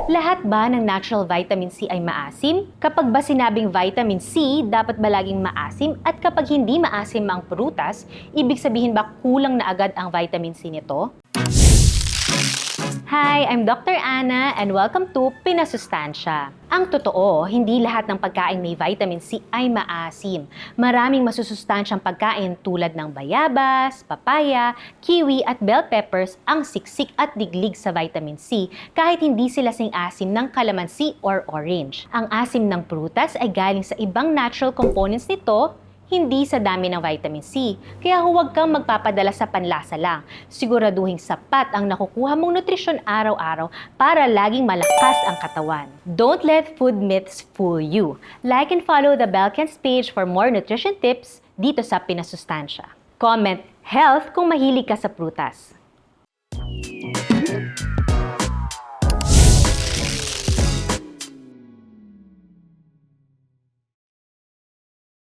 Lahat ba ng natural vitamin C ay maasim? Kapag ba sinabing vitamin C, dapat ba laging maasim? At kapag hindi maasim ang prutas, ibig sabihin ba kulang na agad ang vitamin C nito? Hi, I'm Dr. Anna and welcome to Pinasustansya. Ang totoo, hindi lahat ng pagkain may vitamin C ay maasim. Maraming masusustansyang pagkain tulad ng bayabas, papaya, kiwi at bell peppers ang siksik at diglig sa vitamin C kahit hindi sila sing-asim ng kalamansi or orange. Ang asim ng prutas ay galing sa ibang natural components nito, hindi sa dami ng vitamin C. Kaya huwag kang magpapadala sa panlasa lang. Siguraduhin sapat ang nakukuha mong nutrisyon araw-araw para laging malakas ang katawan. Don't let food myths fool you. Like and follow the Belkens page for more nutrition tips dito sa Pinasustansya. Comment health kung mahilig ka sa prutas.